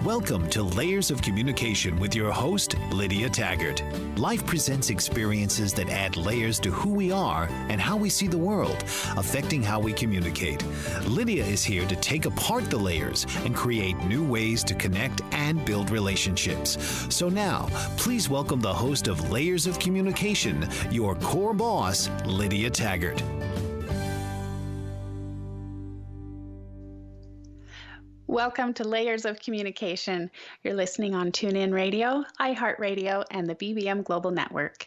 Welcome to Layers of Communication with your host, Lydia Taggart. Life presents experiences that add layers to who we are and how we see the world, affecting how we communicate. Lydia is here to take apart the layers and create new ways to connect and build relationships. So now, please welcome the host of Layers of Communication, your core boss, Lydia Taggart. Welcome to Layers of Communication. You're listening on TuneIn Radio, iHeartRadio, and the BBM Global Network.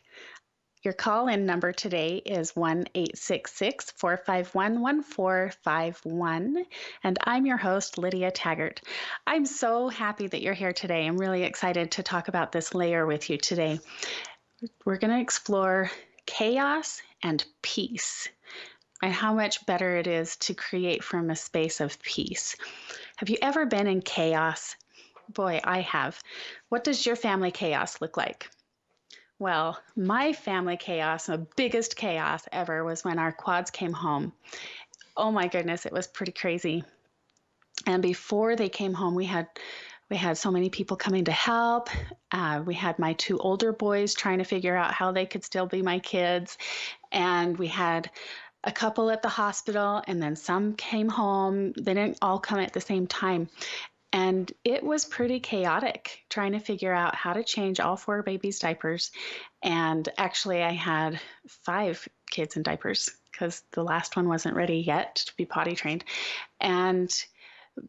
Your call-in number today is 1-866-451-1451, and I'm your host, Lydia Taggart. I'm so happy that you're here today. I'm really excited to talk about this layer with you today. We're going to explore chaos and peace, and how much better it is to create from a space of peace. Have you ever been in chaos? Boy, I have. What does your family chaos look like? Well, my family chaos, the biggest chaos ever, was when our quads came home. Oh my goodness, it was pretty crazy. And before they came home, we had so many people coming to help. We had my two older boys trying to figure out how they could still be my kids. And we had a couple at the hospital, and then some came home. They didn't all come at the same time. And it was pretty chaotic trying to figure out how to change all four babies' diapers. And actually, I had 5 kids in diapers because the last one wasn't ready yet to be potty trained. And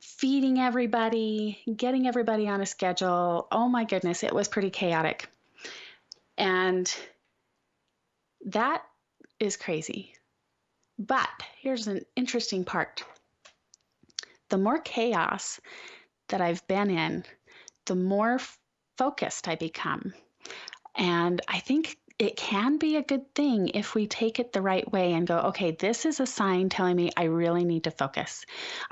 feeding everybody, getting everybody on a schedule. Oh my goodness, it was pretty chaotic. And that is crazy. But here's an interesting part. The more chaos that I've been in, the more focused I become. And I think it can be a good thing if we take it the right way and go, okay, this is a sign telling me I really need to focus.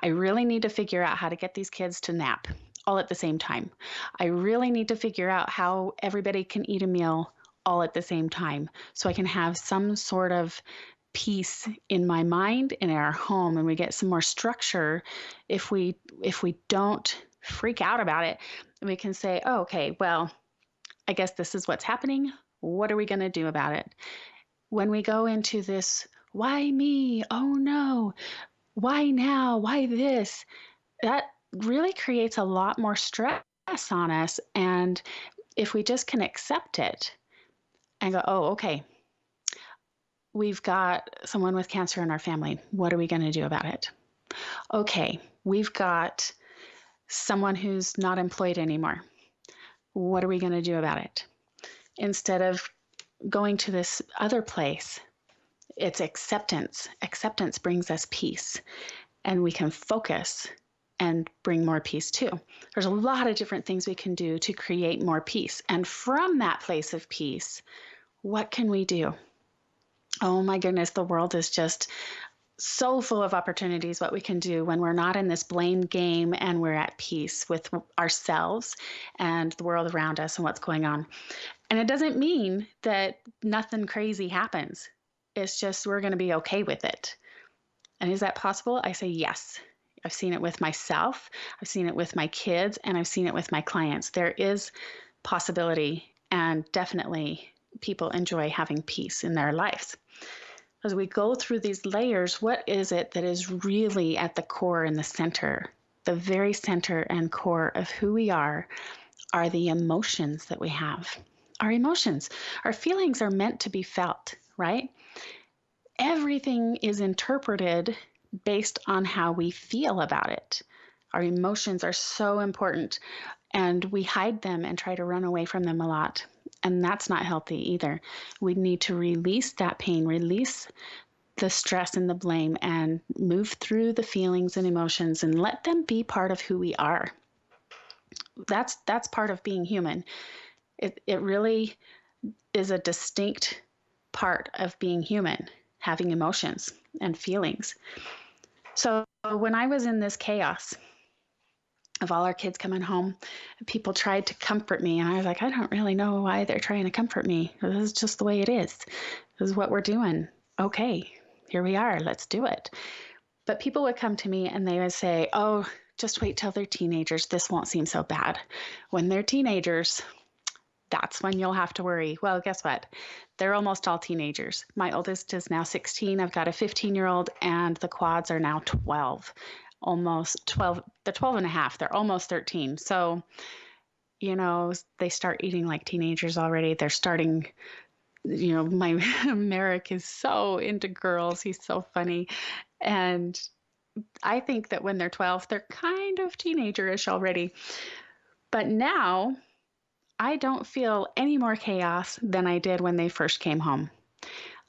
I really need to figure out how to get these kids to nap all at the same time. I really need to figure out how everybody can eat a meal all at the same time so I can have some sort of peace in my mind and in our home, and we get some more structure. If we don't freak out about it, we can say, oh, okay, well, I guess this is what's happening. What are we going to do about it? When we go into this, why me? Oh no, why now? Why this? That really creates a lot more stress on us. And if we just can accept it and go, oh, okay, we've got someone with cancer in our family. What are we going to do about it? Okay, we've got someone who's not employed anymore. What are we going to do about it? Instead of going to this other place, it's acceptance. Acceptance brings us peace, and we can focus and bring more peace too. There's a lot of different things we can do to create more peace. And from that place of peace, what can we do? Oh my goodness, the world is just so full of opportunities, what we can do when we're not in this blame game and we're at peace with ourselves and the world around us and what's going on. And it doesn't mean that nothing crazy happens. It's just we're going to be okay with it. And is that possible? I say yes. I've seen it with myself. I've seen it with my kids, and I've seen it with my clients. There is possibility, and definitely people enjoy having peace in their lives. As we go through these layers, what is it that is really at the core and the center? The very center and core of who we are the emotions that we have. Our emotions, our feelings are meant to be felt, right? Everything is interpreted based on how we feel about it. Our emotions are so important, and we hide them and try to run away from them a lot. And that's not healthy either. We need to release that pain, release the stress and the blame, and move through the feelings and emotions and let them be part of who we are. That's part of being human. It really is a distinct part of being human, having emotions and feelings. So when I was in this chaos of all our kids coming home, people tried to comfort me. And I was like, I don't really know why they're trying to comfort me. This is just the way it is. This is what we're doing. Okay, here we are. Let's do it. But people would come to me and they would say, oh, just wait till they're teenagers. This won't seem so bad. When they're teenagers, that's when you'll have to worry. Well, guess what? They're almost all teenagers. My oldest is now 16. I've got a 15-year-old, and the quads are now 12, almost 12. They're 12 and a half. They're almost 13. So, they start eating like teenagers already. They're starting, my Merrick is so into girls. He's so funny. And I think that when they're 12, they're kind of teenagerish already. But now I don't feel any more chaos than I did when they first came home.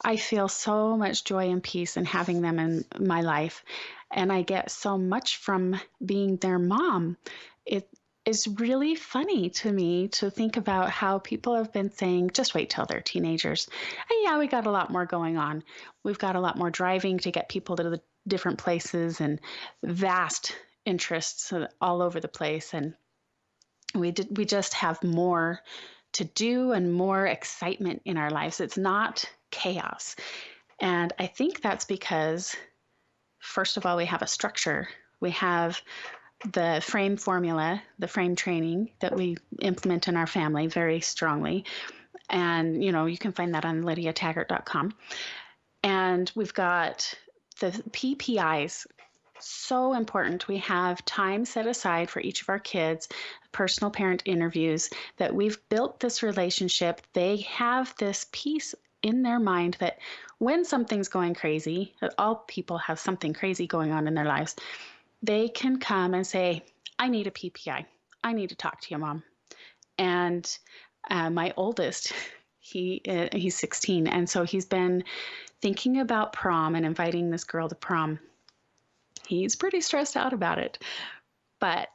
I feel so much joy and peace in having them in my life, and I get so much from being their mom. It is really funny to me to think about how people have been saying, just wait till they're teenagers. And yeah, we got a lot more going on. We've got a lot more driving to get people to the different places and vast interests all over the place. And we just have more to do and more excitement in our lives. It's not chaos. And I think that's because, first of all, we have a structure. We have the frame formula, the frame training that we implement in our family very strongly. And, you can find that on lydiataggart.com. And we've got the PPIs. So important. We have time set aside for each of our kids, personal parent interviews, that we've built this relationship. They have this peace in their mind that when something's going crazy, that all people have something crazy going on in their lives, they can come and say, I need a PPI. I need to talk to you, Mom. And my oldest, he's 16. And so he's been thinking about prom and inviting this girl to prom. He's pretty stressed out about it. But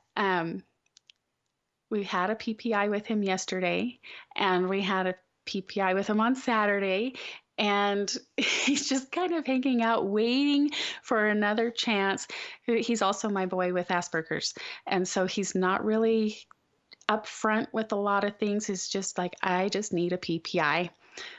we had a PPI with him yesterday, and we had a PPI with him on Saturday. And he's just kind of hanging out, waiting for another chance. He's also my boy with Asperger's. And so he's not really upfront with a lot of things. He's just like, I just need a PPI.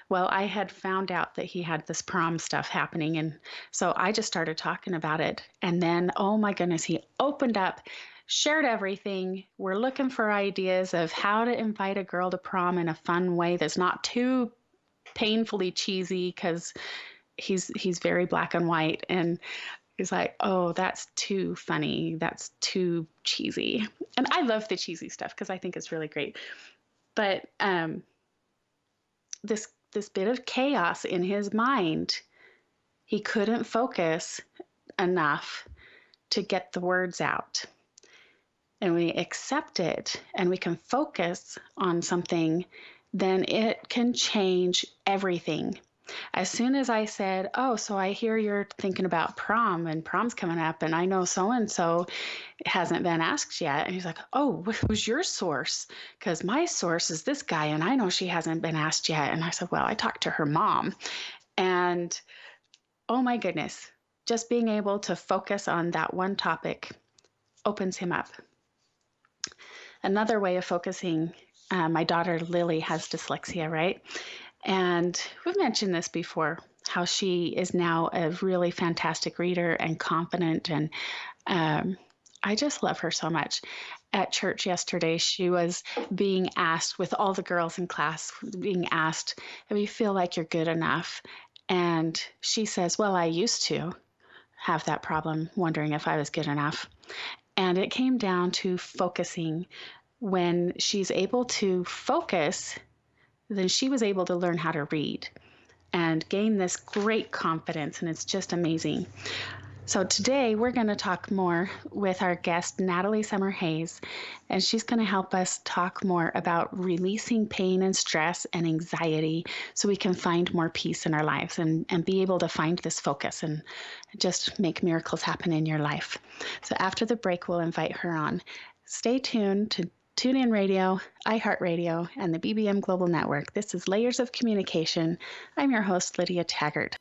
Well, I had found out that he had this prom stuff happening. And so I just started talking about it. And then, oh my goodness, he opened up, shared everything. We're looking for ideas of how to invite a girl to prom in a fun way that's not too painfully cheesy, because he's very black and white. And he's like, oh, that's too funny. That's too cheesy. And I love the cheesy stuff because I think it's really great. But this bit of chaos in his mind, he couldn't focus enough to get the words out. And we accept it and we can focus on something, then it can change everything. As soon as I said, oh, so I hear you're thinking about prom, and prom's coming up, and I know so-and-so hasn't been asked yet. And he's like, oh, who's your source? Because my source is this guy, and I know she hasn't been asked yet. And I said, well, I talked to her mom. And oh my goodness, just being able to focus on that one topic opens him up. Another way of focusing, my daughter Lily has dyslexia, right? And we've mentioned this before, how she is now a really fantastic reader and confident. And I just love her so much. At church yesterday, she was being asked, with all the girls in class, being asked, if you feel like you're good enough. And she says, well, I used to have that problem, wondering if I was good enough. And it came down to focusing. When she's able to focus, then she was able to learn how to read and gain this great confidence, and it's just amazing. So today we're going to talk more with our guest, Natalie Summerhays, and she's going to help us talk more about releasing pain and stress and anxiety so we can find more peace in our lives and be able to find this focus and just make miracles happen in your life. So after the break, we'll invite her on. Stay tuned to TuneIn Radio, iHeartRadio, and the BBM Global Network. This is Layers of Communication. I'm your host, Lydia Taggart.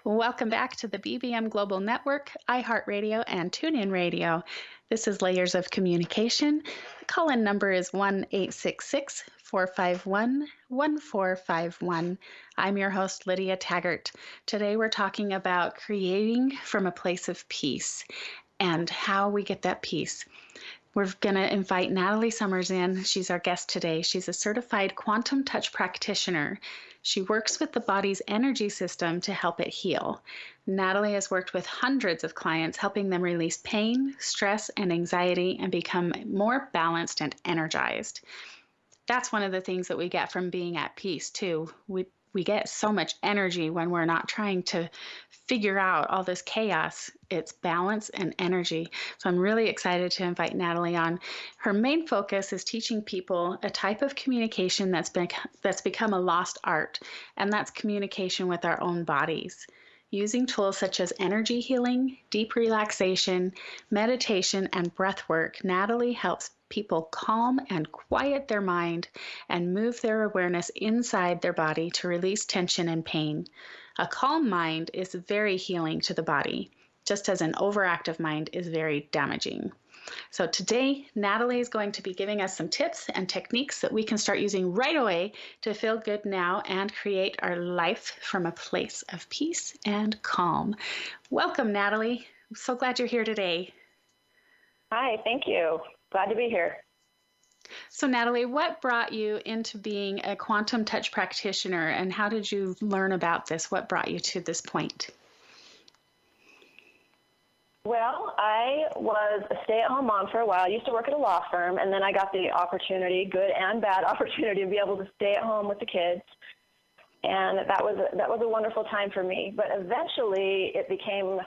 Welcome back to the BBM Global Network, iHeartRadio, and TuneIn Radio. This is Layers of Communication. The call-in number is 1-866-451-1451. I'm your host, Lydia Taggart. Today we're talking about creating from a place of peace. and how we get that peace. We're going to invite Natalie Summers in. She's our guest today. She's a certified quantum touch practitioner. She works with the body's energy system to help it heal. Natalie has worked with hundreds of clients, helping them release pain, stress, and anxiety and become more balanced and energized. That's one of the things that we get from being at peace, too. We get so much energy when we're not trying to figure out all this chaos. It's balance and energy. So I'm really excited to invite Natalie on. Her main focus is teaching people a type of communication that's become a lost art, and that's communication with our own bodies. Using tools such as energy healing, deep relaxation, meditation, and breath work, Natalie helps people calm and quiet their mind and move their awareness inside their body to release tension and pain. A calm mind is very healing to the body, just as an overactive mind is very damaging. So today, Natalie is going to be giving us some tips and techniques that we can start using right away to feel good now and create our life from a place of peace and calm. Welcome, Natalie. I'm so glad you're here today. Hi, thank you. Glad to be here. So Natalie, what brought you into being a quantum touch practitioner, and how did you learn about this? What brought you to this point? Well, I was a stay-at-home mom for a while. I used to work at a law firm, and then I got the opportunity, good and bad opportunity, to be able to stay at home with the kids. And that was a wonderful time for me. But eventually it became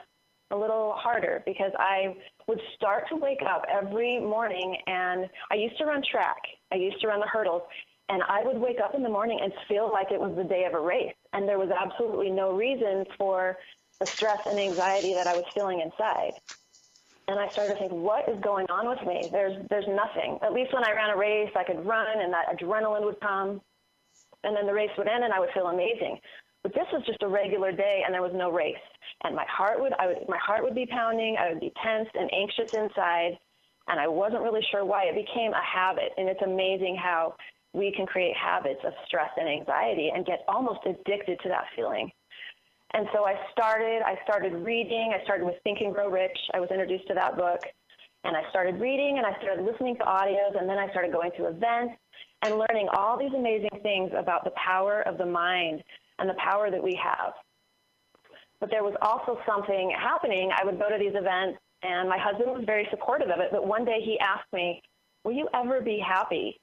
a little harder because I would start to wake up every morning, and I used to run track. I used to run the hurdles, and I would wake up in the morning and feel like it was the day of a race, and there was absolutely no reason for the stress and anxiety that I was feeling inside. And I started to think, what is going on with me? There's nothing. At least when I ran a race, I could run, and that adrenaline would come, and then the race would end, and I would feel amazing. But this was just a regular day, and there was no race. And my heart would be pounding. I would be tense and anxious inside, and I wasn't really sure why. It became a habit, and it's amazing how we can create habits of stress and anxiety and get almost addicted to that feeling. And so I started reading. I started with Think and Grow Rich. I was introduced to that book, and I started reading, and I started listening to audios, and then I started going to events and learning all these amazing things about the power of the mind and the power that we have. But there was also something happening. I would go to these events, and my husband was very supportive of it, but one day he asked me, will you ever be happy?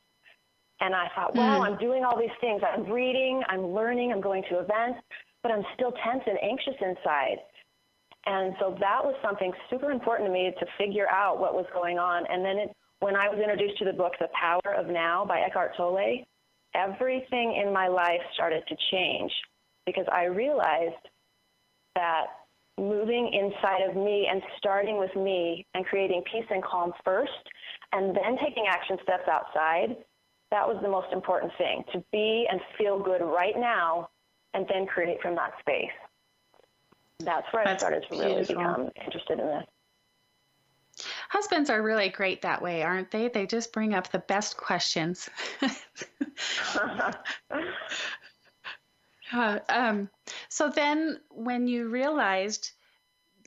And I thought, well, I'm doing all these things. I'm reading, I'm learning, I'm going to events, but I'm still tense and anxious inside. And so that was something super important to me to figure out what was going on. And then when I was introduced to the book, The Power of Now by Eckhart Tolle, everything in my life started to change because I realized that moving inside of me and starting with me and creating peace and calm first and then taking action steps outside, that was the most important thing, to be and feel good right now and then create from that space. That's where I started to really become interested in this. Husbands are really great that way, aren't they? They just bring up the best questions. So then when you realized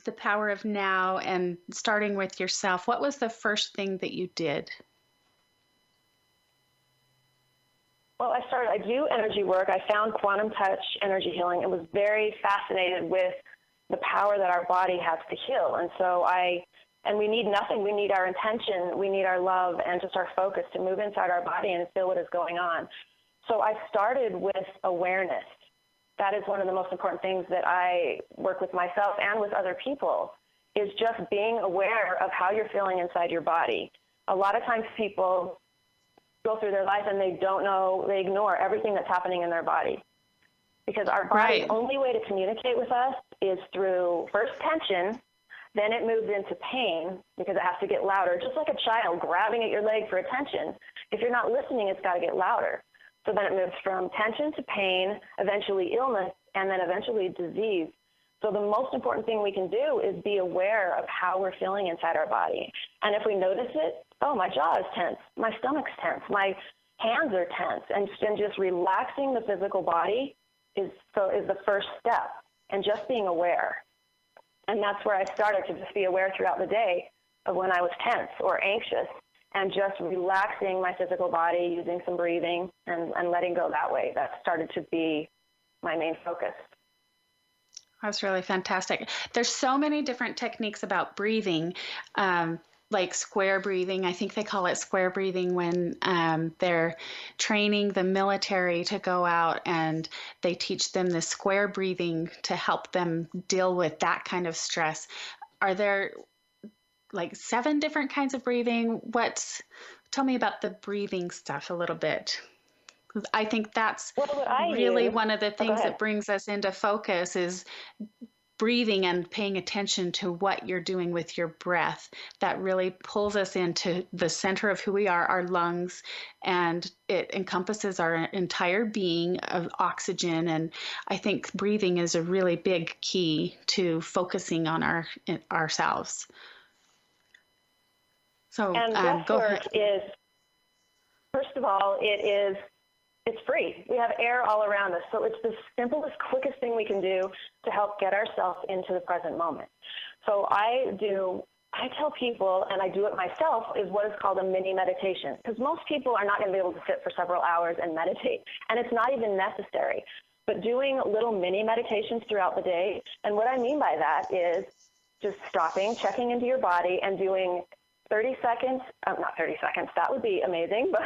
the power of now and starting with yourself, what was the first thing that you did? Well, I do energy work. I found quantum touch energy healing and was very fascinated with the power that our body has to heal. And so and we need nothing. We need our intention. We need our love and just our focus to move inside our body and feel what is going on. So I started with awareness. That is one of the most important things that I work with myself and with other people, is just being aware of how you're feeling inside your body. A lot of times people go through their life and they don't know, they ignore everything that's happening in their body. Because our body's only way to communicate with us is through first tension, then it moves into pain because it has to get louder, just like a child grabbing at your leg for attention. If you're not listening, it's got to get louder. So then it moves from tension to pain, eventually illness, and then eventually disease. So the most important thing we can do is be aware of how we're feeling inside our body. And if we notice it, oh, my jaw is tense, my stomach's tense, my hands are tense, and just relaxing the physical body is the first step, and just being aware. And that's where I started to just be aware throughout the day of when I was tense or anxious, and just relaxing my physical body, using some breathing and letting go that way. That started to be my main focus. That's really fantastic. There's so many different techniques about breathing, like square breathing. I think they call it square breathing when they're training the military to go out, and they teach them the square breathing to help them deal with that kind of stress. Are there like 7 different kinds of breathing? Tell me about the breathing stuff a little bit. I think that's really one of the things that brings us into focus is breathing and paying attention to what you're doing with your breath. That really pulls us into the center of who we are, our lungs, and it encompasses our entire being of oxygen. And I think breathing is a really big key to focusing on ourselves. So and breath work is, first of all, it's free. We have air all around us. So it's the simplest, quickest thing we can do to help get ourselves into the present moment. So I tell people, and I do it myself, is what is called a mini meditation. Because most people are not going to be able to sit for several hours and meditate, and it's not even necessary. But doing little mini meditations throughout the day, and what I mean by that is just stopping, checking into your body, and doing 30 seconds, not 30 seconds, that would be amazing, but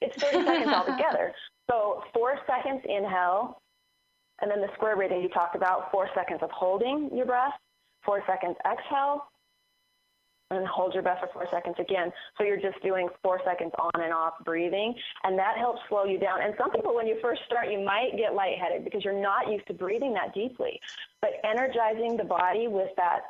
it's 30 seconds altogether. So 4 seconds inhale, and then the square breathing you talked about, 4 seconds of holding your breath, 4 seconds exhale, and hold your breath for 4 seconds again. So you're just doing 4 seconds on and off breathing, and that helps slow you down. And some people, when you first start, you might get lightheaded because you're not used to breathing that deeply. But energizing the body with that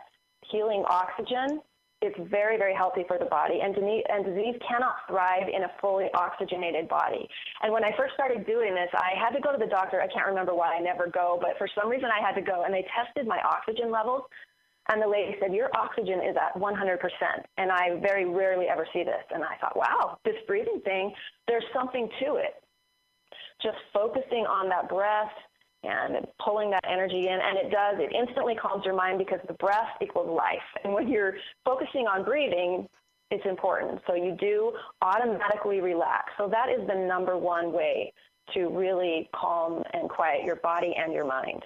healing oxygen, it's very, very healthy for the body, and disease cannot thrive in a fully oxygenated body. And when I first started doing this, I had to go to the doctor. I can't remember why I never go, but for some reason I had to go, and they tested my oxygen levels, and the lady said, your oxygen is at 100%, and I very rarely ever see this. And I thought, wow, this breathing thing, there's something to it. Just focusing on that breath and pulling that energy in, and it instantly calms your mind because the breath equals life. And when you're focusing on breathing, it's important. So you do automatically relax. So that is the number one way to really calm and quiet your body and your mind.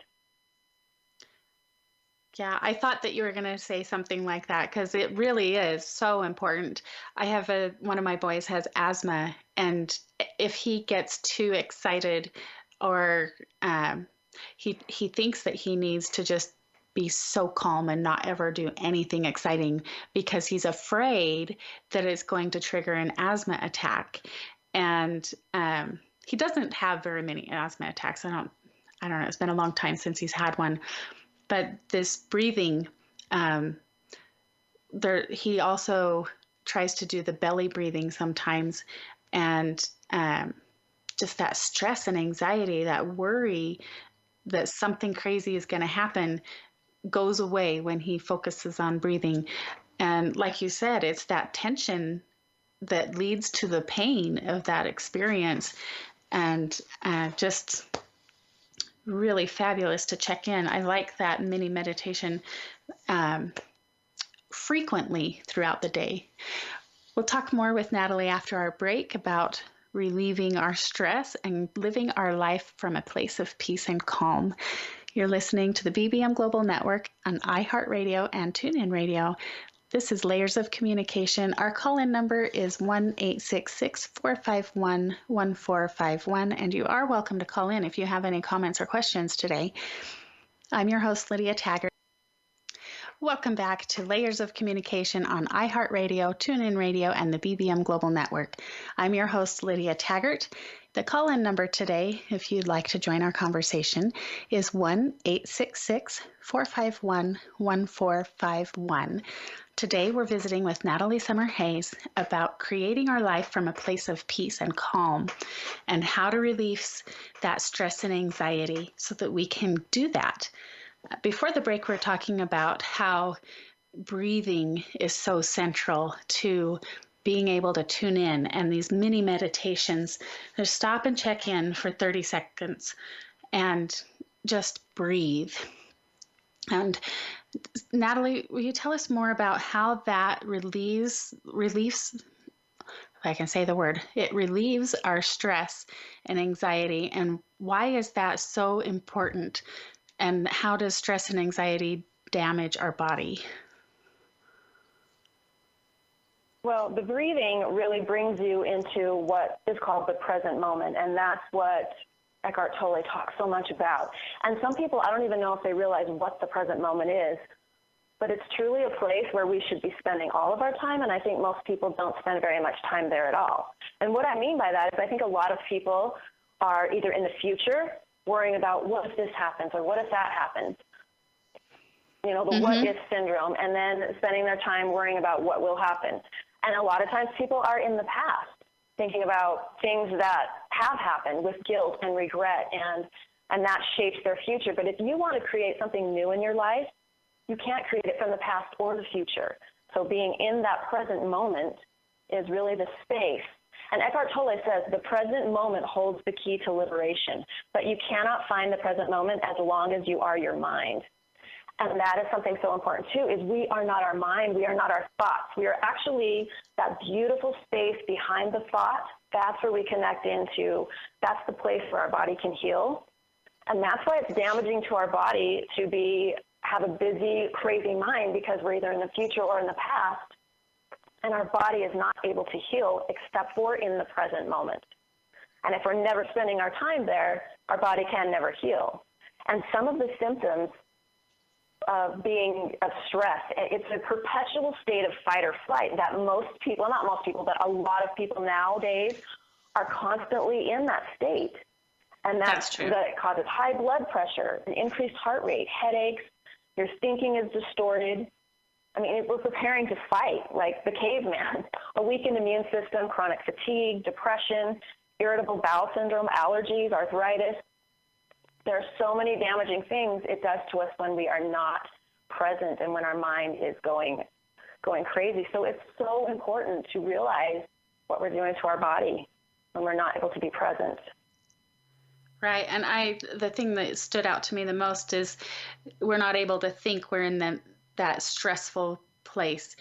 Yeah, I thought that you were going to say something like that because it really is so important. I have one of my boys has asthma, and if he gets too excited or he thinks that he needs to just be so calm and not ever do anything exciting because he's afraid that it's going to trigger an asthma attack. And he doesn't have very many asthma attacks. I don't know. It's been a long time since he's had one. But this breathing, he also tries to do the belly breathing sometimes, and just that stress and anxiety, that worry that something crazy is going to happen goes away when he focuses on breathing. And like you said, it's that tension that leads to the pain of that experience, and just really fabulous to check in. I like that mini meditation frequently throughout the day. We'll talk more with Natalie after our break about relieving our stress and living our life from a place of peace and calm. You're listening to the BBM Global Network on iHeartRadio and TuneIn Radio. This is Layers of Communication. Our call-in number is 1-866-451-1451, and you are welcome to call in if you have any comments or questions today. I'm your host, Lydia Taggart. Welcome back to Layers of Communication on iHeartRadio, TuneIn Radio, and the BBM Global Network. I'm your host, Lydia Taggart. The call-in number today, if you'd like to join our conversation, is 1-866-451-1451. Today, we're visiting with Natalie Summerhays about creating our life from a place of peace and calm and how to release that stress and anxiety so that we can do that. Before the break, we're talking about how breathing is so central to being able to tune in, and these mini meditations, just stop and check in for 30 seconds and just breathe. And Natalie, will you tell us more about how that relieves, if I can say the word, it relieves our stress and anxiety, and why is that so important? And how does stress and anxiety damage our body? Well, the breathing really brings you into what is called the present moment, and that's what Eckhart Tolle talks so much about. And some people, I don't even know if they realize what the present moment is, but it's truly a place where we should be spending all of our time, and I think most people don't spend very much time there at all. And what I mean by that is I think a lot of people are either in the future worrying about what if this happens or what if that happens, you know, the what if syndrome, and then spending their time worrying about what will happen. And a lot of times people are in the past thinking about things that have happened with guilt and regret, and that shapes their future. But if you want to create something new in your life, you can't create it from the past or the future. So being in that present moment is really the space. And Eckhart Tolle says the present moment holds the key to liberation, but you cannot find the present moment as long as you are your mind. And that is something so important too, is we are not our mind, we are not our thoughts. We are actually that beautiful space behind the thought. That's where we connect into, that's the place where our body can heal. And that's why it's damaging to our body to have a busy, crazy mind, because we're either in the future or in the past, and our body is not able to heal except for in the present moment. And if we're never spending our time there, our body can never heal. And some of the symptoms of stress, it's a perpetual state of fight or flight that most people, not most people, but a lot of people nowadays are constantly in that state. And that's true. That it causes high blood pressure, an increased heart rate, headaches, your thinking is distorted. I mean, we're preparing to fight like the caveman. A weakened immune system, chronic fatigue, depression, irritable bowel syndrome, allergies, arthritis. There are so many damaging things it does to us when we are not present and when our mind is going crazy. So it's so important to realize what we're doing to our body when we're not able to be present. Right. And the thing that stood out to me the most is we're not able to think. We're in that stressful place.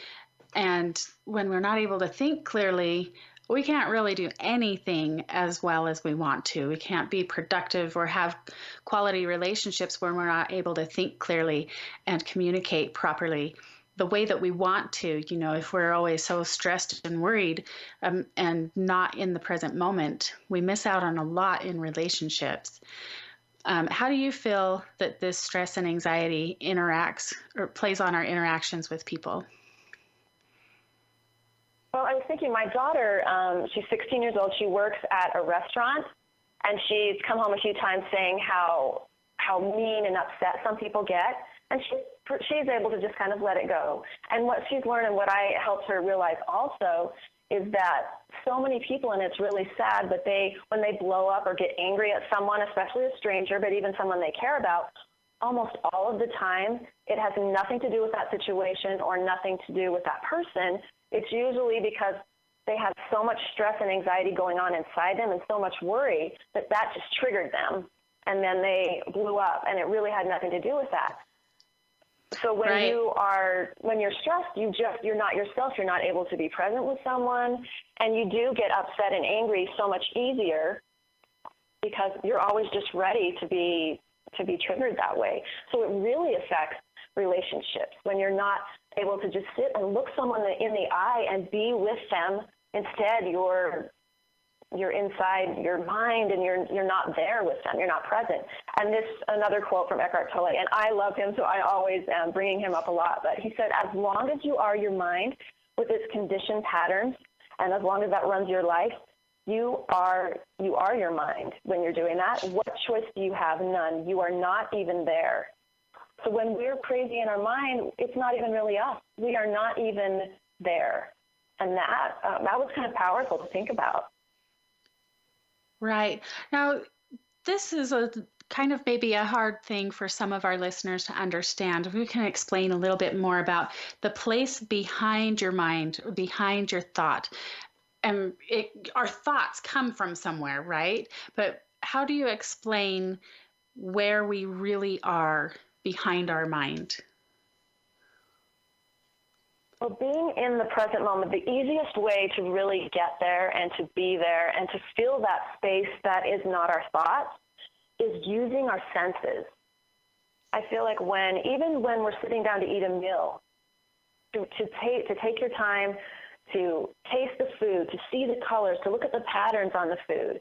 And when we're not able to think clearly, we can't really do anything as well as we want to. We can't be productive or have quality relationships when we're not able to think clearly and communicate properly the way that we want to. You know, if we're always so stressed and worried and not in the present moment, we miss out on a lot in relationships. How do you feel that this stress and anxiety interacts or plays on our interactions with people? Well, I was thinking my daughter, she's 16 years old. She works at a restaurant, and she's come home a few times saying how mean and upset some people get. And she's able to just kind of let it go. And what she's learned and what I helped her realize also is that so many people, and it's really sad, but when they blow up or get angry at someone, especially a stranger, but even someone they care about, almost all of the time, it has nothing to do with that situation or nothing to do with that person. It's usually because they have so much stress and anxiety going on inside them and so much worry that just triggered them. And then they blew up, and it really had nothing to do with that. So when when you're stressed, you're not yourself. You're not able to be present with someone, and you do get upset and angry so much easier because you're always just ready to be triggered that way. So it really affects relationships when you're not able to just sit and look someone in the eye and be with them. Instead, you're inside your mind, and you're not there with them. You're not present. And this another quote from Eckhart Tolle, and I love him, so I always am bringing him up a lot. But he said, as long as you are your mind with its conditioned patterns, and as long as that runs your life, you are your mind. When you're doing that, what choice do you have? None. You are not even there. So when we're crazy in our mind, it's not even really us. We are not even there. And that was kind of powerful to think about. Right. Now, this is a kind of maybe a hard thing for some of our listeners to understand. If we can explain a little bit more about the place behind your mind, behind your thought. And our thoughts come from somewhere, right? But how do you explain where we really are behind our mind? Well, being in the present moment, the easiest way to really get there and to be there and to feel that space that is not our thoughts is using our senses. I feel like even when we're sitting down to eat a meal, to take your time to taste the food, to see the colors, to look at the patterns on the food,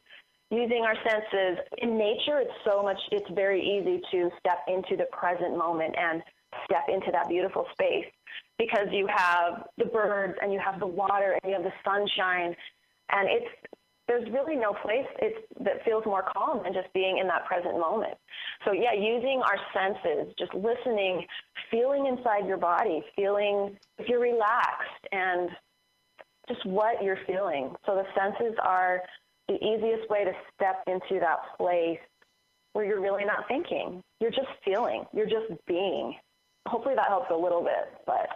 using our senses. In nature, it's very easy to step into the present moment and step into that beautiful space because you have the birds and you have the water and you have the sunshine, and there's really no place that feels more calm than just being in that present moment. So yeah, using our senses, just listening, feeling inside your body, feeling if you're relaxed and just what you're feeling. So the senses are the easiest way to step into that place where you're really not thinking. You're just feeling. You're just being. Hopefully that helps a little bit, but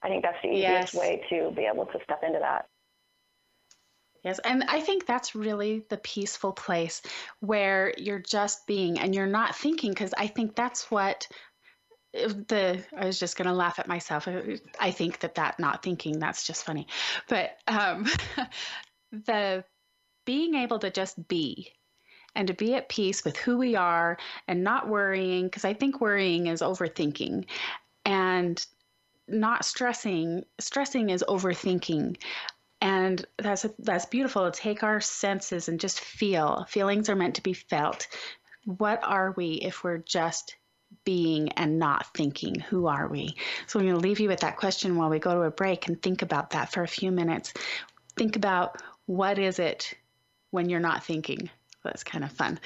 I think that's the easiest way to be able to step into that. Yes, and I think that's really the peaceful place where you're just being and you're not thinking, because I think that's what I was just going to laugh at myself. I think that not thinking, that's just funny. But the being able to just be and to be at peace with who we are and not worrying, because I think worrying is overthinking, and not stressing is overthinking. And that's beautiful to take our senses and just feel. Feelings are meant to be felt. What are we if we're just being and not thinking? Who are we? So I'm going to leave you with that question while we go to a break and think about that for a few minutes. Think about, what is it when you're not thinking? That's kind of fun.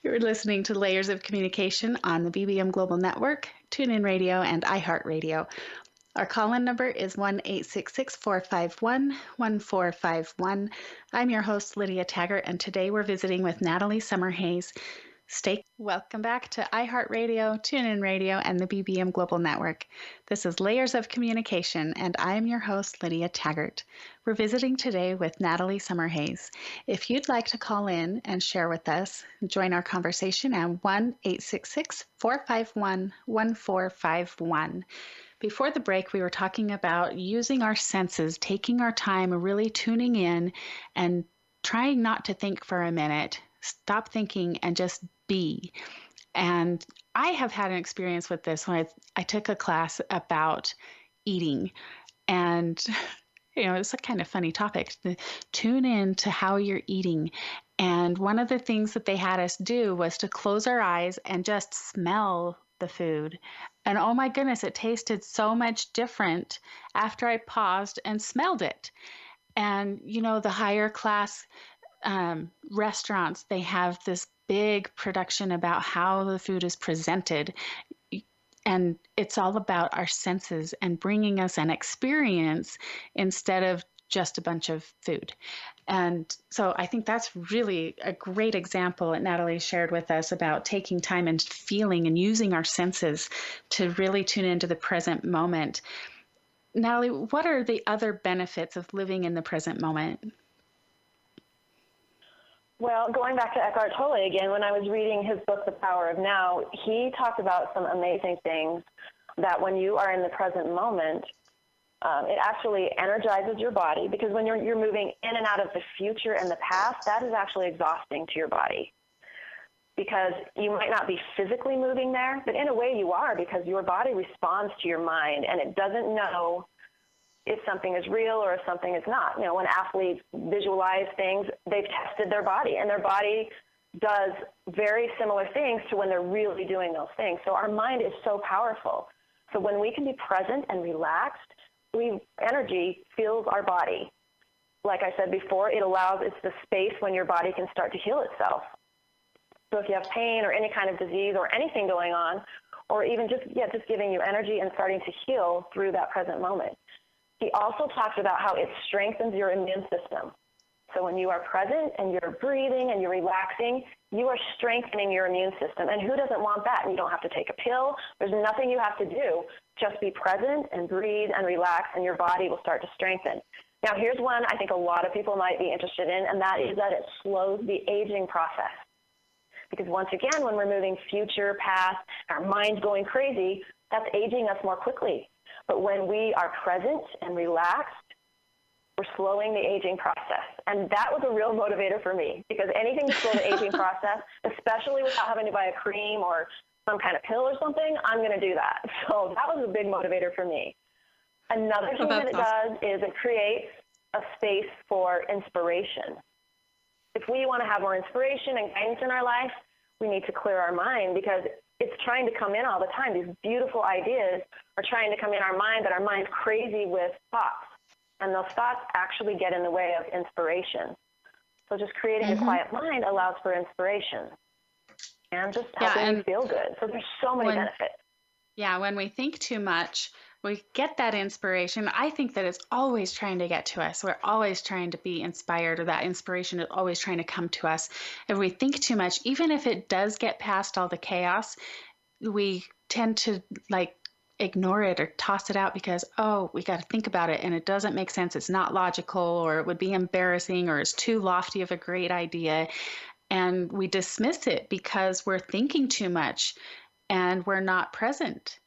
You're listening to Layers of Communication on the BBM Global Network, TuneIn Radio, and iHeartRadio. Our call-in number is 1-866-451-1451. I'm your host, Lydia Taggart, and today we're visiting with Natalie Summerhays. Welcome back to iHeartRadio, TuneIn Radio, and the BBM Global Network. This is Layers of Communication, and I am your host, Lydia Taggart. We're visiting today with Natalie Summerhays. If you'd like to call in and share with us, join our conversation at 1-866-451-1451. Before the break, we were talking about using our senses, taking our time, really tuning in and trying not to think for a minute. Stop thinking and just be. And I have had an experience with this when I took a class about eating. And, it's a kind of funny topic. Tune in to how you're eating. And one of the things that they had us do was to close our eyes and just smell the food. And oh my goodness, it tasted so much different after I paused and smelled it. And, the higher class restaurants, they have this big production about how the food is presented. And it's all about our senses and bringing us an experience instead of just a bunch of food. And so I think that's really a great example that Natalie shared with us about taking time and feeling and using our senses to really tune into the present moment. Natalie, what are the other benefits of living in the present moment? Well, going back to Eckhart Tolle again, when I was reading his book, The Power of Now, he talked about some amazing things that when you are in the present moment, it actually energizes your body, because when you're moving in and out of the future and the past, that is actually exhausting to your body, because you might not be physically moving there, but in a way you are, because your body responds to your mind and it doesn't know if something is real or if something is not. When athletes visualize things, they've tested their body, and their body does very similar things to when they're really doing those things. So our mind is so powerful. So when we can be present and relaxed, energy fills our body. Like I said before, it's the space when your body can start to heal itself. So if you have pain or any kind of disease or anything going on, or even just giving you energy and starting to heal through that present moment. He also talks about how it strengthens your immune system. So when you are present and you're breathing and you're relaxing, you are strengthening your immune system. And who doesn't want that? And you don't have to take a pill. There's nothing you have to do. Just be present and breathe and relax, and your body will start to strengthen. Now, here's one I think a lot of people might be interested in, and that is that it slows the aging process. Because once again, when we're moving future, past, our mind's going crazy, that's aging us more quickly. But when we are present and relaxed, we're slowing the aging process. And that was a real motivator for me, because anything to slow the aging process, especially without having to buy a cream or some kind of pill or something, I'm going to do that. So that was a big motivator for me. Another thing that it does is it creates a space for inspiration. If we want to have more inspiration and guidance in our life, we need to clear our mind, because it's trying to come in all the time. These beautiful ideas are trying to come in our mind, but our mind's crazy with thoughts. And those thoughts actually get in the way of inspiration. So just creating a quiet mind allows for inspiration and just helping you feel good. So there's so many benefits. Yeah, when we think too much, we get that inspiration. I think that it's always trying to get to us. We're always trying to be inspired, or that inspiration is always trying to come to us. If we think too much, even if it does get past all the chaos, we tend to ignore it or toss it out because, oh, we got to think about it and it doesn't make sense. It's not logical, or it would be embarrassing, or it's too lofty of a great idea. And we dismiss it because we're thinking too much and we're not present.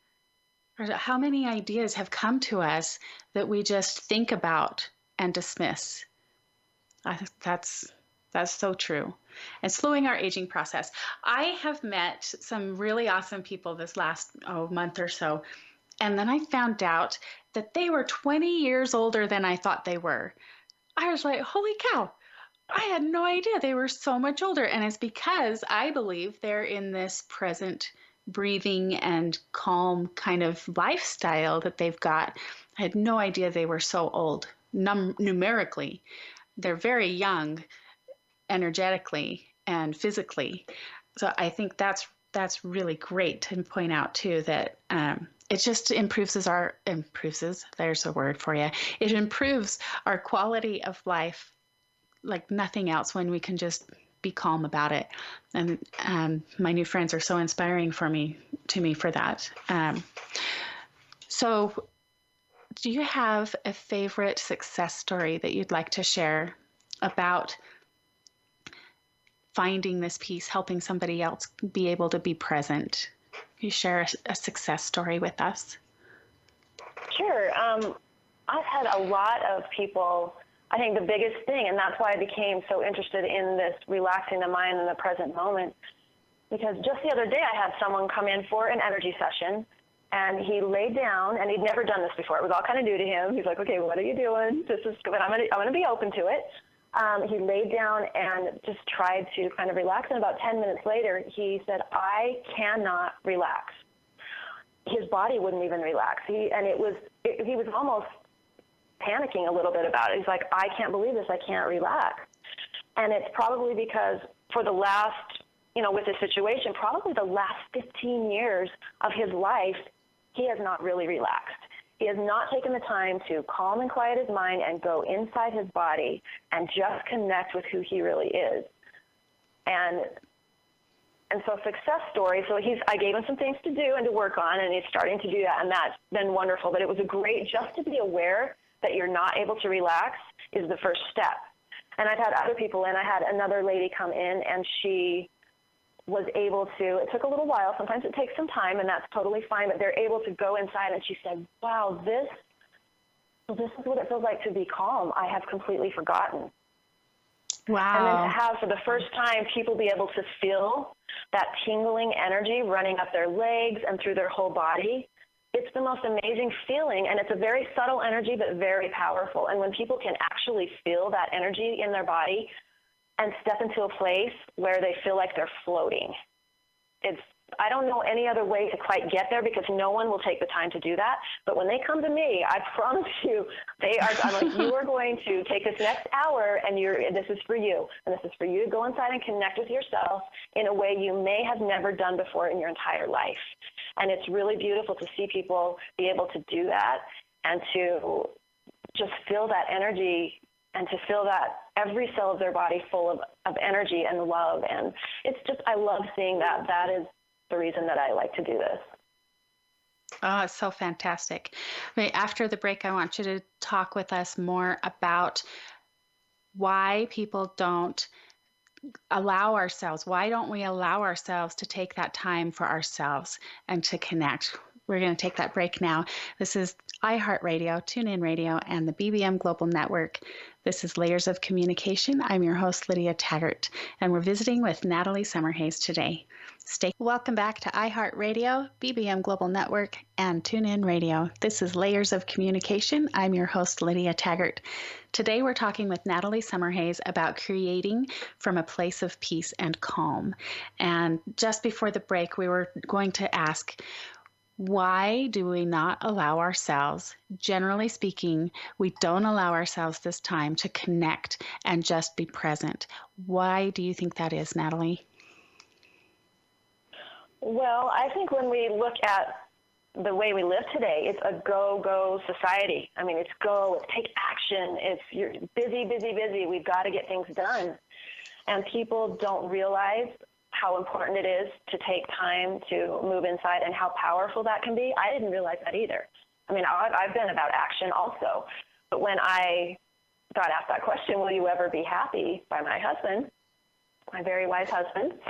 How many ideas have come to us that we just think about and dismiss? I think that's so true. And slowing our aging process. I have met some really awesome people this last month or so. And then I found out that they were 20 years older than I thought they were. I was like, holy cow, I had no idea they were so much older. And it's because I believe they're in this present breathing and calm kind of lifestyle that they've got. I had no idea they were so old. Numerically, they're very young, energetically and physically. So I think that's really great to point out too, that it just improves there's a word for you. It improves our quality of life like nothing else when we can just be calm about it. And my new friends are so inspiring to me for that. So do you have a favorite success story that you'd like to share about finding this peace, helping somebody else be able to be present? Can you share a success story with us? Sure. I've had a lot of people, I think the biggest thing, and that's why I became so interested in this relaxing the mind in the present moment, because just the other day I had someone come in for an energy session, and he laid down, and he'd never done this before. It was all kind of new to him. He's like, okay, what are you doing? This is good. I'm going to be open to it. He laid down and just tried to kind of relax, and about 10 minutes later, he said, I cannot relax. His body wouldn't even relax. He was almost panicking a little bit about it. He's like, I can't believe this. I can't relax. And it's probably because for the last, with this situation, probably the last 15 years of his life, he has not really relaxed. He has not taken the time to calm and quiet his mind and go inside his body and just connect with who he really is. And so success story, I gave him some things to do and to work on, and he's starting to do that, and that's been wonderful. But it was just to be aware that you're not able to relax is the first step. And I've had other people in. I had another lady come in, and she was able to, it took a little while. Sometimes it takes some time, and that's totally fine, but they're able to go inside, and she said, wow, this is what it feels like to be calm. I have completely forgotten. Wow. And then to have, for the first time, people be able to feel that tingling energy running up their legs and through their whole body, it's the most amazing feeling, and it's a very subtle energy, but very powerful. And when people can actually feel that energy in their body and step into a place where they feel like they're floating, I don't know any other way to quite get there, because no one will take the time to do that. But when they come to me, I promise you, I'm like, you are going to take this next hour, and this is for you. And this is for you to go inside and connect with yourself in a way you may have never done before in your entire life. And it's really beautiful to see people be able to do that and to just feel that energy and to feel that every cell of their body full of energy and love. And it's just, I love seeing that. That is the reason that I like to do this. Oh, it's so fantastic. After the break, I want you to talk with us more about why people don't allow ourselves. Why don't we allow ourselves to take that time for ourselves and to connect? We're going to take that break now. This is iHeartRadio, TuneIn Radio, and the BBM Global Network. This is Layers of Communication. I'm your host, Lydia Taggart, and we're visiting with Natalie Summerhays today. Welcome back to iHeartRadio, BBM Global Network, and TuneIn Radio. This is Layers of Communication. I'm your host, Lydia Taggart. Today we're talking with Natalie Summerhays about creating from a place of peace and calm. And just before the break, we were going to ask, why do we not allow ourselves, generally speaking, we don't allow ourselves this time to connect and just be present? Why do you think that is, Natalie? Well, I think when we look at the way we live today, it's a go-go society. I mean, it's go, it's take action, it's you're busy, busy, busy. We've got to get things done. And people don't realize how important it is to take time to move inside and how powerful that can be. I didn't realize that either. I mean, I've been about action also. But when I got asked that question, will you ever be happy, by my husband, my very wise husband,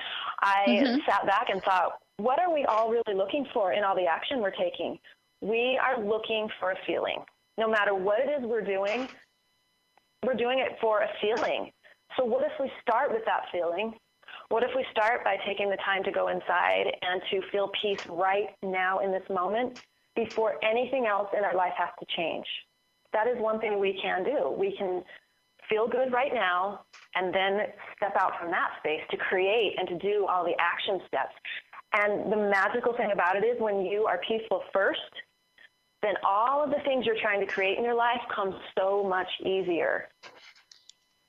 I sat back and thought, what are we all really looking for in all the action we're taking? We are looking for a feeling. No matter what it is we're doing it for a feeling. So what if we start with that feeling? What if we start by taking the time to go inside and to feel peace right now in this moment before anything else in our life has to change? That is one thing we can do. We can feel good right now and then step out from that space to create and to do all the action steps. And the magical thing about it is when you are peaceful first, then all of the things you're trying to create in your life come so much easier.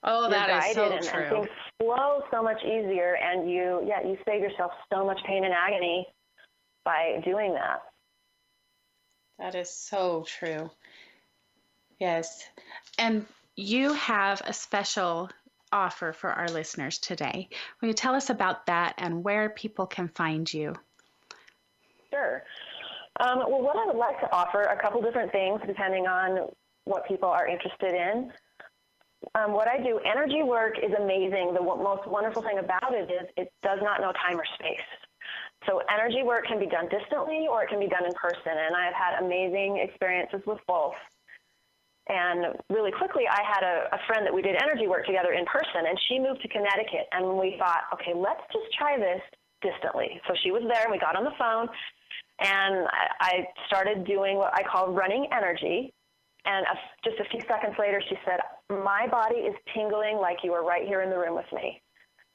Oh, that is so true. And things flow so much easier, and you save yourself so much pain and agony by doing that. That is so true. Yes. And you have a special offer for our listeners today. Will you tell us about that and where people can find you? Sure. Well, what I would like to offer, a couple different things depending on what people are interested in. What I do, energy work is amazing. The most wonderful thing about it is it does not know time or space. So energy work can be done distantly or it can be done in person, and I've had amazing experiences with both. And really quickly, I had a friend that we did energy work together in person, and she moved to Connecticut, and we thought, okay, let's just try this distantly. So she was there, and we got on the phone, and I started doing what I call running energy. And just a few seconds later, she said, my body is tingling like you were right here in the room with me.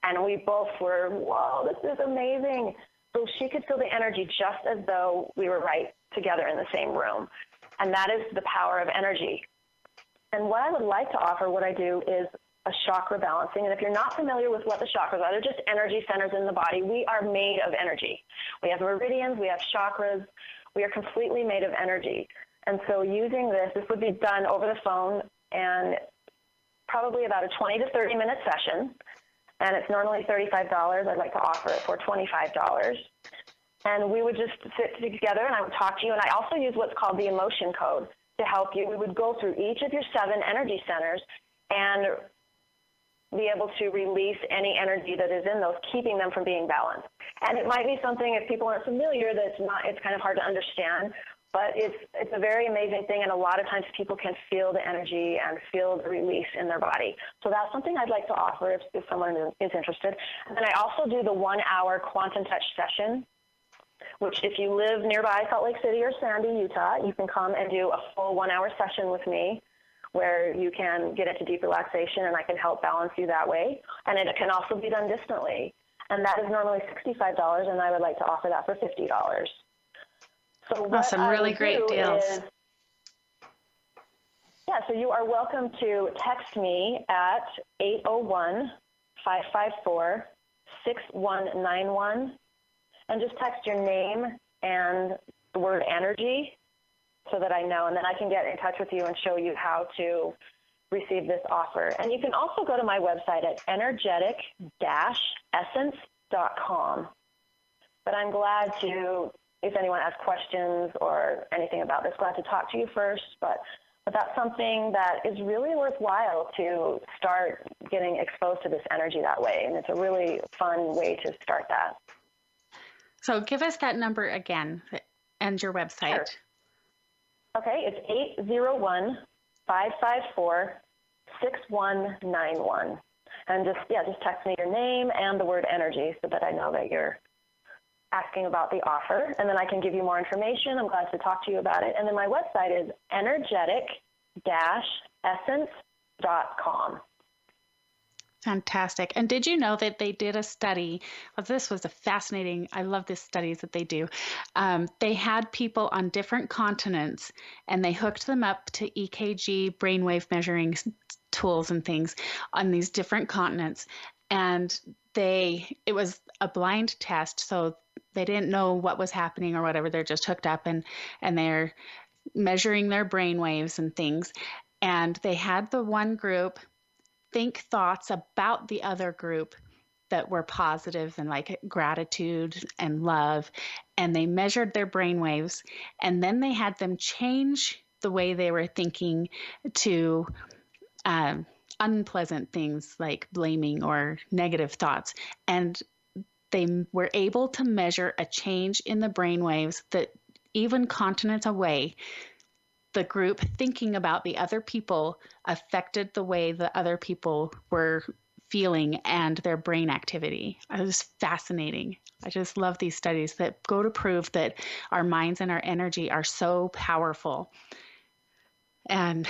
And we both were, whoa, this is amazing. So she could feel the energy just as though we were right together in the same room. And that is the power of energy. And what I would like to offer, what I do, is a chakra balancing. And if you're not familiar with what the chakras are, they're just energy centers in the body. We are made of energy. We have meridians, we have chakras. We are completely made of energy. And so using this would be done over the phone, and probably about a 20 to 30 minute session. And it's normally $35. I'd like to offer it for $25. And we would just sit together and I would talk to you. And I also use what's called the emotion code to help you. We would go through each of your 7 energy centers and be able to release any energy that is in those, keeping them from being balanced. And it might be something, if people aren't familiar, it's kind of hard to understand. But it's a very amazing thing, and a lot of times people can feel the energy and feel the release in their body. So that's something I'd like to offer if someone is interested. And then I also do the 1-hour quantum touch session, which if you live nearby Salt Lake City or Sandy, Utah, you can come and do a full 1-hour session with me where you can get into deep relaxation, and I can help balance you that way. And it can also be done distantly. And that is normally $65, and I would like to offer that for $50. So some really great deals. So you are welcome to text me at 801-554-6191 and just text your name and the word energy so that I know, and then I can get in touch with you and show you how to receive this offer. And you can also go to my website at energetic-essence.com. But I'm glad to, if anyone has questions or anything about this, glad to talk to you first. But that's something that is really worthwhile to start getting exposed to this energy that way. And it's a really fun way to start that. So give us that number again and your website. Sure. Okay, it's 801-554-6191. And just text me your name and the word energy so that I know that you're asking about the offer, and then I can give you more information. I'm glad to talk to you about it. And then my website is energetic-essence.com. Fantastic. And did you know that they did a study? Well, this was a fascinating, I love these studies that they do. They had people on different continents and they hooked them up to EKG brainwave measuring tools and things on these different continents. And it was a blind test. So they didn't know what was happening or whatever. They're just hooked up and they're measuring their brainwaves and things. And they had the one group think thoughts about the other group that were positive and like gratitude and love, and they measured their brainwaves, and then they had them change the way they were thinking to unpleasant things like blaming or negative thoughts, and they were able to measure a change in the brainwaves that even continents away, the group thinking about the other people affected the way the other people were feeling and their brain activity. It was fascinating. I just love these studies that go to prove that our minds and our energy are so powerful. And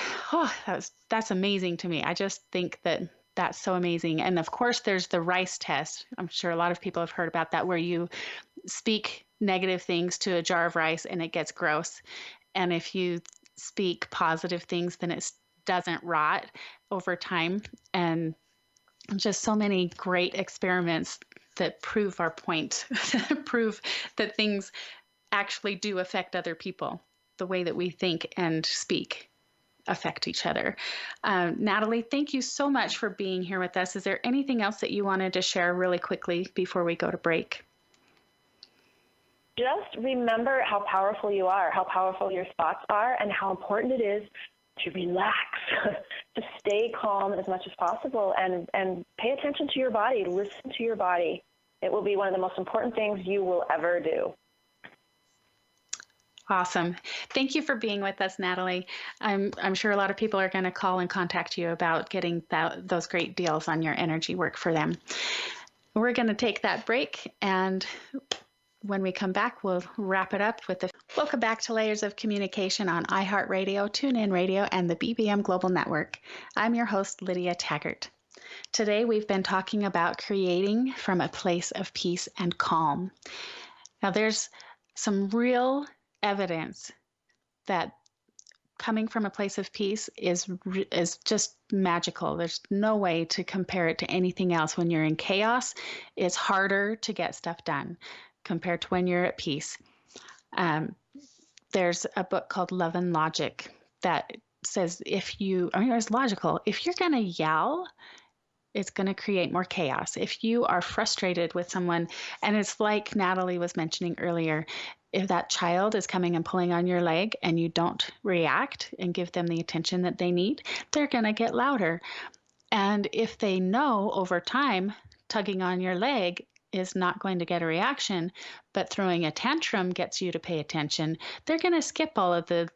that's amazing to me. I just think that that's so amazing. And of course, there's the rice test. I'm sure a lot of people have heard about that, where you speak negative things to a jar of rice and it gets gross. And if you speak positive things, then it doesn't rot over time. And just so many great experiments that prove our point, prove that things actually do affect other people. The way that we think and speak affect each other. Natalie, thank you so much for being here with us. Is there anything else that you wanted to share really quickly before we go to break? Just remember how powerful you are, how powerful your thoughts are, and how important it is to relax, to stay calm as much as possible, and pay attention to your body, listen to your body. It will be one of the most important things you will ever do. Awesome. Thank you for being with us, Natalie. I'm sure a lot of people are going to call and contact you about getting those great deals on your energy work for them. We're going to take that break, and when we come back, we'll wrap it up with the welcome back to Layers of Communication on iHeartRadio, TuneIn Radio, and the BBM Global Network. I'm your host, Lydia Taggart. Today, we've been talking about creating from a place of peace and calm. Now, there's some real evidence that coming from a place of peace is just magical. There's no way to compare it to anything else. When you're in chaos, it's harder to get stuff done compared to when you're at peace. There's a book called Love and Logic that says it's logical. If you're going to yell, it's going to create more chaos. If you are frustrated with someone, and it's like Natalie was mentioning earlier, if that child is coming and pulling on your leg and you don't react and give them the attention that they need, they're going to get louder. And if they know over time, tugging on your leg is not going to get a reaction, but throwing a tantrum gets you to pay attention, they're going to skip all of the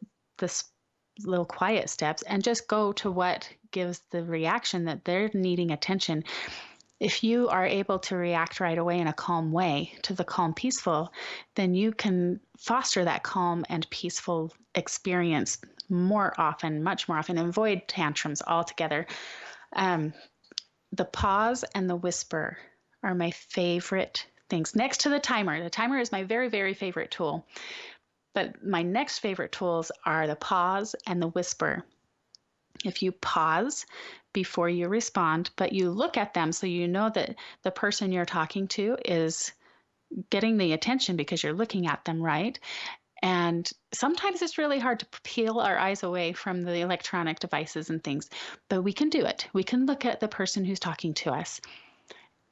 little quiet steps and just go to what gives the reaction that they're needing attention. If you are able to react right away in a calm way to the calm, peaceful, then you can foster that calm and peaceful experience more often, much more often, and avoid tantrums altogether. The pause and the whisper are my favorite things. Next to the timer. The timer is my very, very favorite tool. But my next favorite tools are the pause and the whisper. If you pause before you respond, but you look at them so you know that the person you're talking to is getting the attention because you're looking at them, right? And sometimes it's really hard to peel our eyes away from the electronic devices and things, but we can do it. We can look at the person who's talking to us,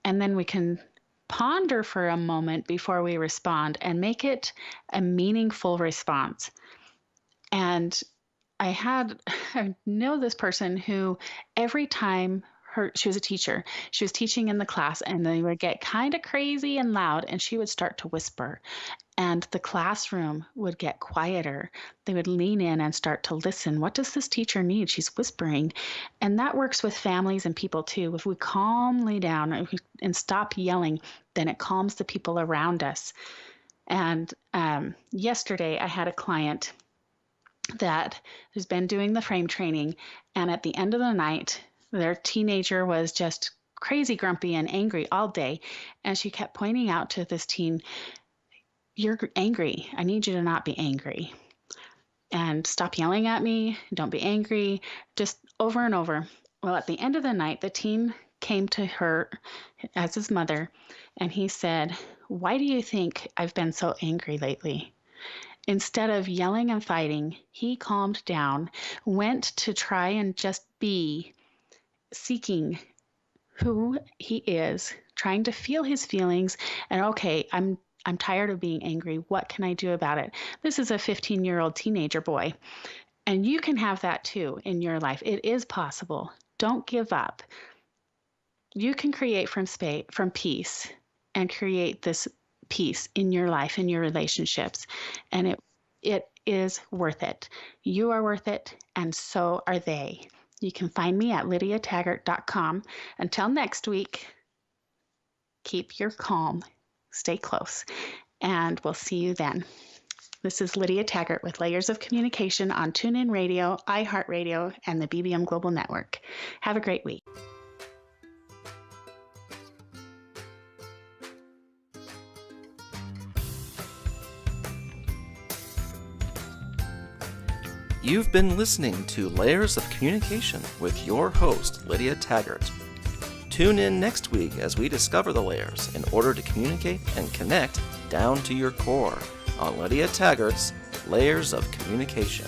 and then we can ponder for a moment before we respond and make it a meaningful response. And I know this person who every time she was a teacher, she was teaching in the class and they would get kind of crazy and loud and she would start to whisper. and the classroom would get quieter. They would lean in and start to listen. What does this teacher need? She's whispering. And that works with families and people too. If we calmly down and stop yelling, then it calms the people around us. And yesterday I had a client that has been doing the frame training, and at the end of the night, their teenager was just crazy grumpy and angry all day. And she kept pointing out to this teen, "You're angry. I need you to not be angry. And stop yelling at me. Don't be angry." Just over and over. Well, at the end of the night, the teen came to her as his mother, and he said, "Why do you think I've been so angry lately?" Instead of yelling and fighting, he calmed down, went to try and just be, seeking who he is, trying to feel his feelings, and okay, I'm tired of being angry. What can I do about it? This is a 15-year-old teenager boy, and you can have that too in your life. It is possible. Don't give up. You can create from peace and create this peace in your life, in your relationships, and it is worth it. You are worth it, and so are they. You can find me at lydiataggart.com. Until next week, keep your calm, stay close, and we'll see you then. This is Lydia Taggart with Layers of Communication on TuneIn Radio, iHeartRadio, and the BBM Global Network. Have a great week. You've been listening to Layers of Communication with your host, Lydia Taggart. Tune in next week as we discover the layers in order to communicate and connect down to your core on Lydia Taggart's Layers of Communication.